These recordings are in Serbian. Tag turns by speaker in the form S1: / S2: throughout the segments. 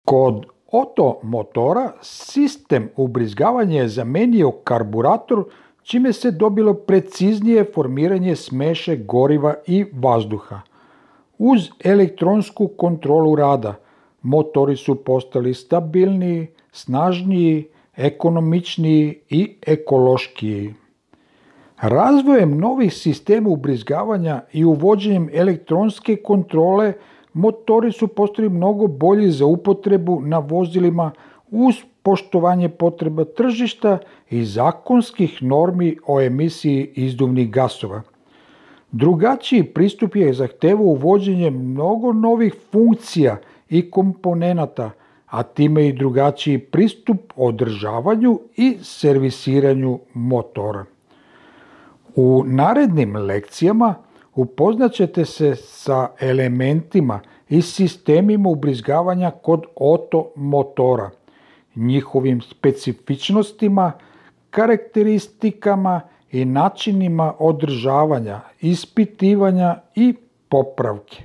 S1: Kod Otto motora sistem ubrizgavanja je zamenio karburator, čime se dobilo preciznije formiranje smeše goriva i vazduha. Uz elektronsku kontrolu rada, motori su postali stabilniji, snažniji, ekonomičniji i ekološkiji. Razvojem novih sistema ubrizgavanja i uvođenjem elektronske kontrole, motori su postali mnogo bolji za upotrebu na vozilima uz poštovanje potreba tržišta i zakonskih normi o emisiji izduvnih gasova. Drugačiji pristup je zahtevao uvođenje mnogo novih funkcija i komponenata, a time i drugačiji pristup održavanju i servisiranju motora. U narednim lekcijama upoznat ćete se sa elementima i sistemima ubrizgavanja kod Otto motora, njihovim specifičnostima, karakteristikama i načinima održavanja, ispitivanja i popravke.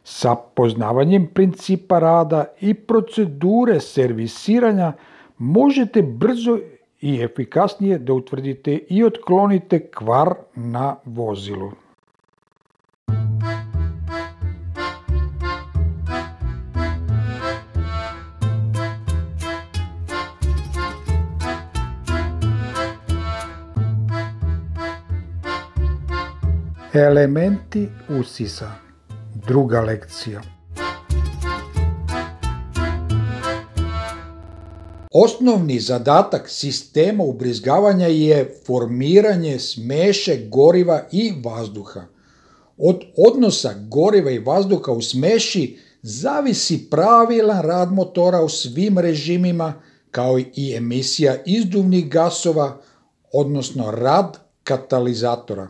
S1: Sa poznavanjem principa rada i procedure servisiranja možete brzo i efikasnije da utvrdite i otklonite kvar na vozilu. Elementi usisa. Druga lekcija.
S2: Osnovni zadatak sistema ubrizgavanja je formiranje smeše goriva i vazduha. Od odnosa goriva i vazduha u smeši zavisi pravilan rad motora u svim režimima, kao i emisija izduvnih gasova, odnosno rad katalizatora.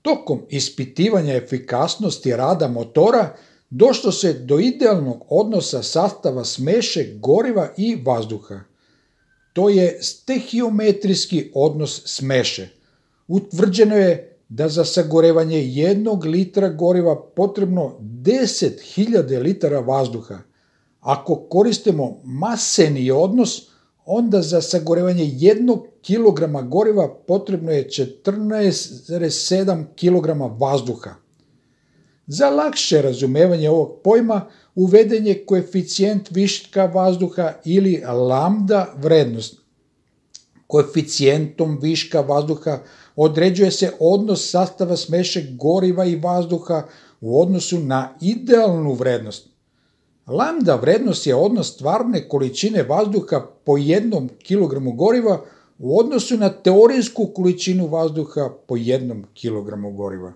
S2: Tokom ispitivanja efikasnosti rada motora došlo se do idealnog odnosa sastava smeše goriva i vazduha. To je stehiometrijski odnos smeše. Utvrđeno je da za sagorevanje 1 litra goriva potrebno 10.000 litara vazduha. Ako koristimo maseni odnos, onda za sagorevanje 1 kg goriva potrebno je 14,7 kg vazduha. Za lakše razumevanje ovog pojma uveden je koeficijent viška vazduha ili lambda vrednost. Koeficijentom viška vazduha određuje se odnos sastava smeše goriva i vazduha u odnosu na idealnu vrednost. Lambda vrednost je odnos stvarne količine vazduha po 1 kg goriva u odnosu na teorijsku količinu vazduha po 1 kg goriva.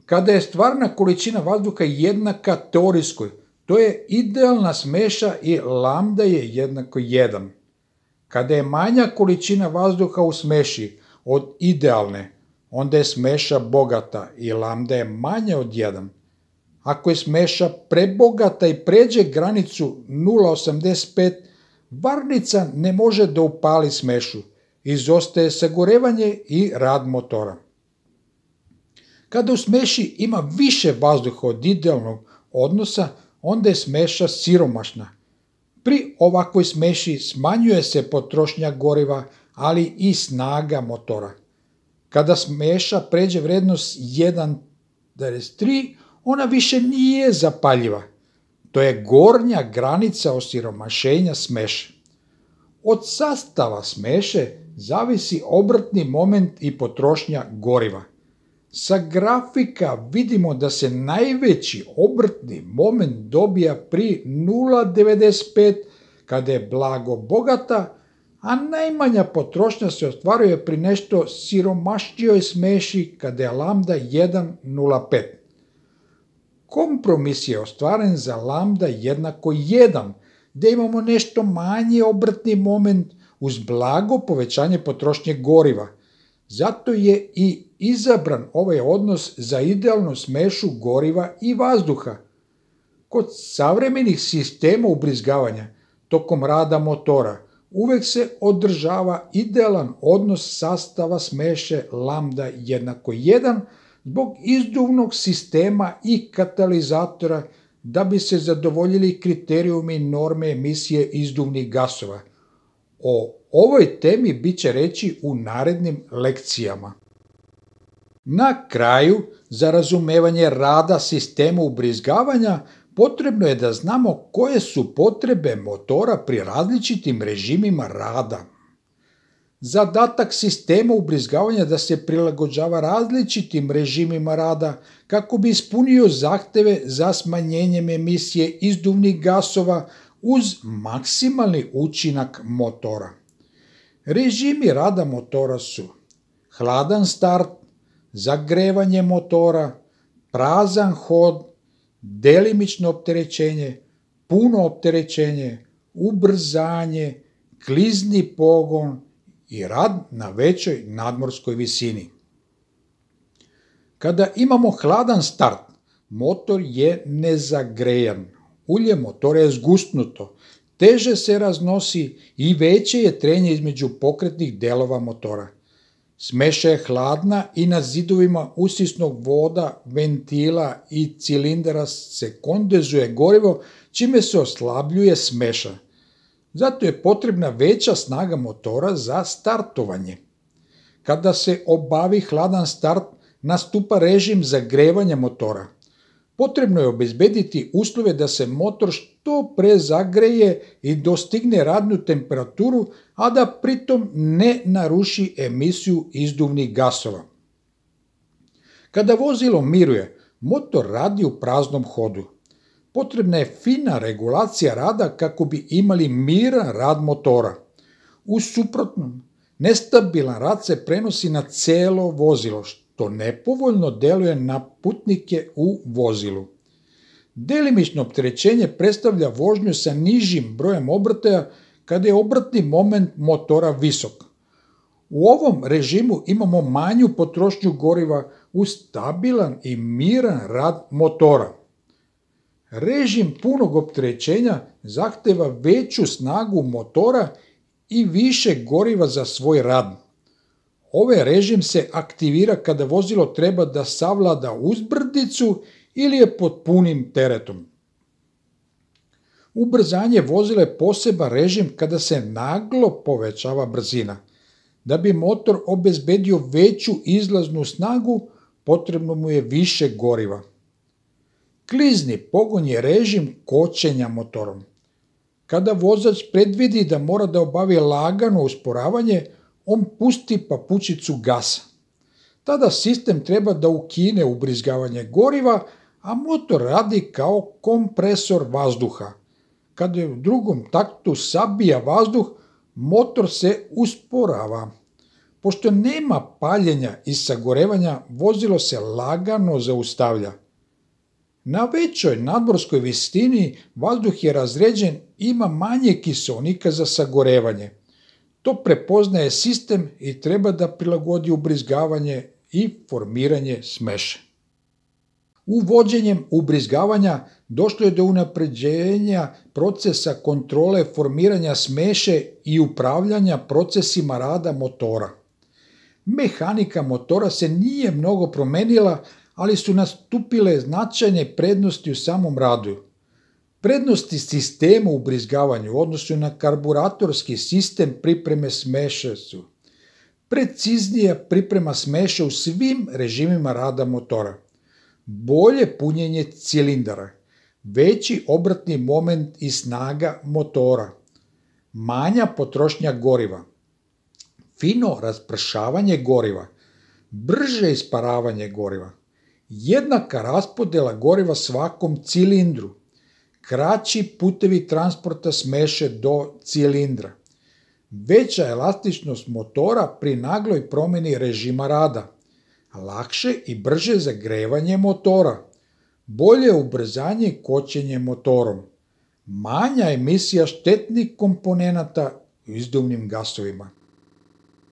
S2: Kada je stvarna količina vazduha jednaka teorijskoj, to je idealna smeša i lambda je jednako 1. Kada je manja količina vazduha u smeši od idealne, onda je smeša bogata i lambda je manja od 1. Ako je smeša prebogata i pređe granicu 0,85, varnica ne može da upali smešu, izostaje sagorevanje i rad motora. Kada u smeši ima više vazduha od idealnog odnosa, onda je smeša siromašna. Pri ovakvoj smeši smanjuje se potrošnja goriva, ali i snaga motora. Kada smeša pređe vrednost 1,3, ona više nije zapaljiva. To je gornja granica osiromašenja smeše. Od sastava smeše zavisi obrtni moment i potrošnja goriva. Sa grafika vidimo da se najveći obrtni moment dobija pri 0,95 kada je blago bogata, a najmanja potrošnja se ostvaruje pri nešto siromašnijoj smeši kada je lambda 1,05. Kompromis je ostvaren za lambda jednako 1, gdje imamo nešto manji obrtni moment uz blago povećanje potrošnje goriva. Zato je i izabran ovaj odnos za idealnu smešu goriva i vazduha. Kod savremenih sistema ubrizgavanja, tokom rada motora, uvek se održava idealan odnos sastava smeše lambda jednako 1 zbog izduvnog sistema i katalizatora, da bi se zadovoljili kriterijumi norme emisije izduvnih gasova. O ovoj temi bit će reći u narednim lekcijama. Na kraju, za razumevanje rada sistema ubrizgavanja, potrebno je da znamo koje su potrebe motora pri različitim režimima rada. Zadatak sistema ubrizgavanja je da se prilagođava različitim režimima rada kako bi ispunio zahteve za smanjenjem emisije izduvnih gasova uz maksimalni učinak motora. Režimi rada motora su hladan start, zagrevanje motora, prazan hod, delimično opterećenje, puno opterećenje, ubrzanje, klizni pogon i rad na većoj nadmorskoj visini. Kada imamo hladan start, motor je nezagrejan, ulje motora je zgusnuto, teže se raznosi i veće je trenje između pokretnih delova motora. Smeša je hladna i na zidovima usisnog voda, ventila i cilindara se kondenzuje gorivo, čime se oslabljuje smeša. Zato je potrebna veća snaga motora za startovanje. Kada se obavi hladan start, nastupa režim zagrevanja motora. Potrebno je obezbediti uslove da se motor što pre zagreje i dostigne radnu temperaturu, a da pritom ne naruši emisiju izduvnih gasova. Kada vozilo miruje, motor radi u praznom hodu. Potrebna je fina regulacija rada kako bi imali miran rad motora. U suprotnom, nestabilan rad se prenosi na celo vozilo, što nepovoljno deluje na putnike u vozilu. Delimično opterećenje predstavlja vožnju sa nižim brojem obrtaja kada je obratni moment motora visok. U ovom režimu imamo manju potrošnju goriva uz stabilan i miran rad motora. Režim punog opterećenja zahteva veću snagu motora i više goriva za svoj rad. Ovaj režim se aktivira kada vozilo treba da savlada uzbrdicu ili je pod punim teretom. Ubrzanje vozila je poseban režim kada se naglo povećava brzina. Da bi motor obezbedio veću izlaznu snagu, potrebno mu je više goriva. Klizni pogon je režim kočenja motorom. Kada vozač predvidi da mora da obavi lagano usporavanje, on pusti papučicu gasa. Tada sistem treba da ukine ubrizgavanje goriva, a motor radi kao kompresor vazduha. Kada je u drugom taktu sabija vazduh, motor se usporava. Pošto nema paljenja i sagorevanja, vozilo se lagano zaustavlja. Na većoj nadmorskoj visini vazduh je razređen i ima manje kiseonika za sagorevanje. To prepoznaje sistem i treba da prilagodi ubrizgavanje i formiranje smeše. Uvođenjem ubrizgavanja došlo je do unapređenja procesa kontrole formiranja smeše i upravljanja procesima rada motora. Mehanika motora se nije mnogo promenila, ali su nastupile značajne prednosti u samom radu. Prednosti sistema ubrizgavanja u odnosu na karburatorski sistem pripreme smeše su preciznija priprema smeše u svim režimima rada motora, bolje punjenje cilindara, veći obratni moment i snaga motora, manja potrošnja goriva, fino raspršavanje goriva, brže isparavanje goriva, jednaka raspodela goriva svakom cilindru, kraći putevi transporta smeše do cilindra, veća elastičnost motora pri nagloj promjeni režima rada, lakše i brže zagrevanje motora, bolje ubrzanje i kočenje motorom, manja emisija štetnih komponenata u izduvnim gasovima.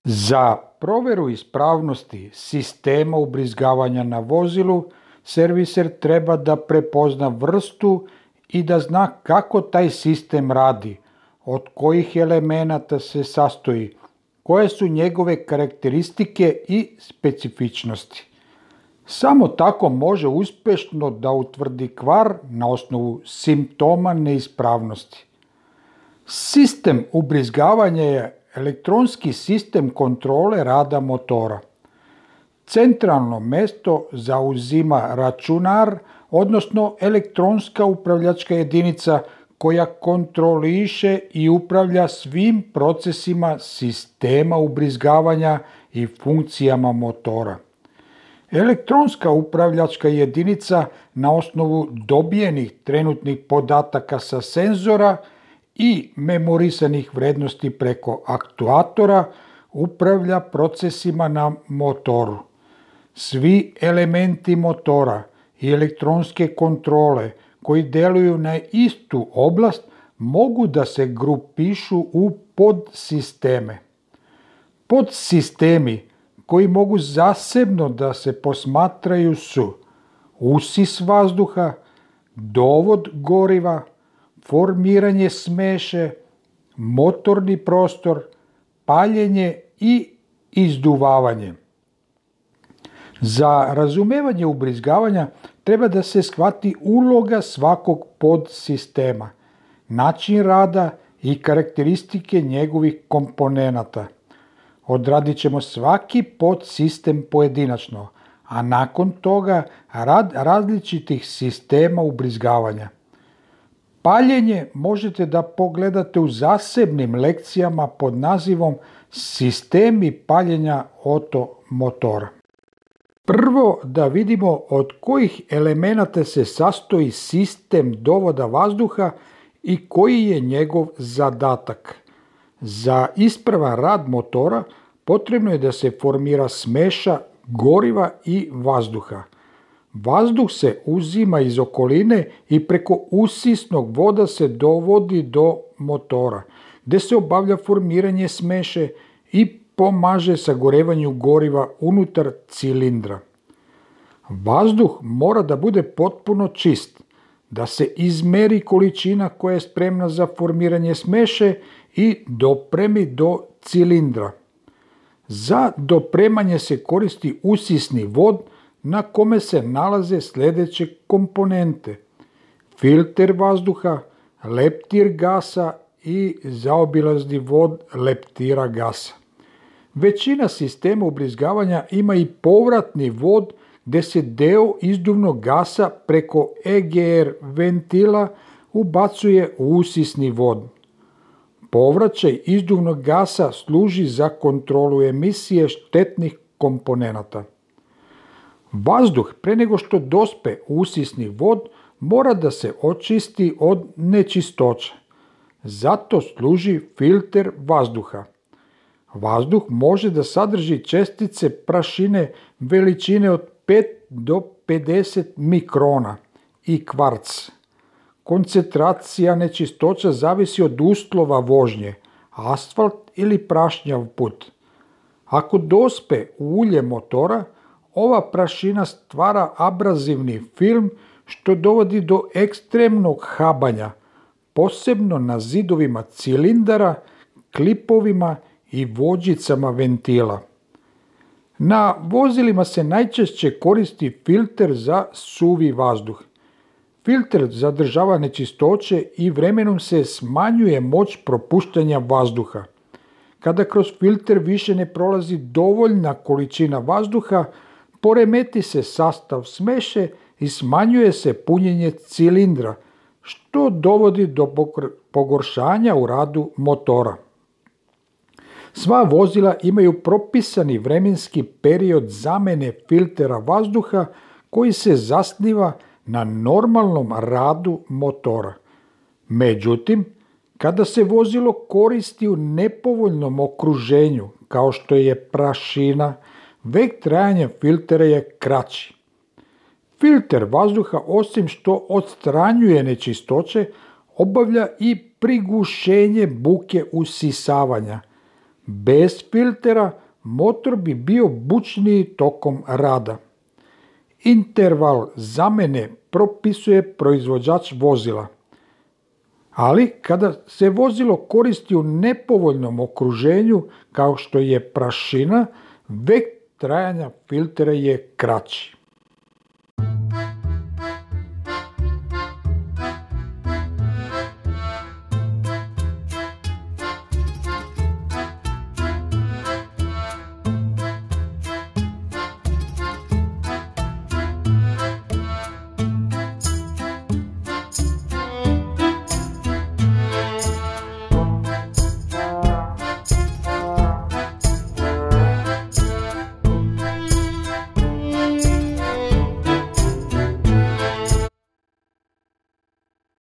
S1: Za proveru ispravnosti sistema ubrizgavanja na vozilu, serviser treba da prepozna vrstu i da zna kako taj sistem radi, od kojih elemenata se sastoji, koje su njegove karakteristike i specifičnosti. Samo tako može uspješno da utvrdi kvar na osnovu simptoma neispravnosti. Sistem ubrizgavanja je elektronski sistem kontrole rada motora. Centralno mjesto zauzima računar, odnosno elektronska upravljačka jedinica koja kontroliše i upravlja svim procesima sistema ubrizgavanja i funkcijama motora. Elektronska upravljačka jedinica na osnovu dobijenih trenutnih podataka sa senzora i memorisanih vrednosti preko aktuatora upravlja procesima na motoru. Svi elementi motora i elektronske kontrole koji deluju na istu oblast mogu da se grupišu u podsisteme. Podsistemi koji mogu zasebno da se posmatraju su usis vazduha, dovod goriva, formiranje smeše, motorni prostor, paljenje i izduvavanje. Za razumevanje ubrizgavanja treba da se shvati uloga svakog podsistema, način rada i karakteristike njegovih komponenata. Odradit ćemo svaki podsistem pojedinačno, a nakon toga rad različitih sistema ubrizgavanja. Paljenje možete da pogledate u zasebnim lekcijama pod nazivom Sistemi paljenja motora. Prvo da vidimo od kojih elemenata se sastoji sistem dovoda vazduha i koji je njegov zadatak. Za ispravan rad motora potrebno je da se formira smeša goriva i vazduha. Vazduh se uzima iz okoline i preko usisnog voda se dovodi do motora, gdje se obavlja formiranje smeše i pomaže sagorevanju goriva unutar cilindra. Vazduh mora da bude potpuno čist, da se izmeri količina koja je spremna za formiranje smeše i dopremi do cilindra. Za dopremanje se koristi usisni vod na kome se nalaze sljedeće komponente: filter vazduha, leptir gasa i zaobilazni vod leptira gasa. Većina sistema ubrizgavanja ima i povratni vod gdje se deo izduvnog gasa preko EGR ventila ubacuje u usisni vod. Povraćaj izduvnog gasa služi za kontrolu emisije štetnih komponenata. Vazduh pre nego što dospe u usisni vod mora da se očisti od nečistoća. Zato služi filter vazduha. Vazduh može da sadrži čestice prašine veličine od 5 do 50 mikrona i kvarc. Koncentracija nečistoća zavisi od uslova vožnje, asfalt ili prašnjav put. Ako dospe u ulje motora, ova prašina stvara abrazivni film što dovodi do ekstremnog habanja, posebno na zidovima cilindara, klipovima i vođicama ventila. Na vozilima se najčešće koristi filter za suvi vazduh. Filter zadržava nečistoće i vremenom se smanjuje moć propuštanja vazduha. Kada kroz filter više ne prolazi dovoljna količina vazduha, poremeti se sastav smeše i smanjuje se punjenje cilindra, što dovodi do pogoršanja u radu motora. Sva vozila imaju propisani vremenski period zamene filtera vazduha koji se zasniva na normalnom radu motora. Međutim, kada se vozilo koristi u nepovoljnom okruženju, kao što je prašina, vek trajanja filtera je kraći. Filter vazduha, osim što odstranjuje nečistoće, obavlja i prigušenje buke usisavanja. Bez filtera motor bi bio bučniji tokom rada. Interval zamene propisuje proizvođač vozila. Ali kada se vozilo koristi u nepovoljnom okruženju, kao što je prašina, vek trajanja filtera je kraći.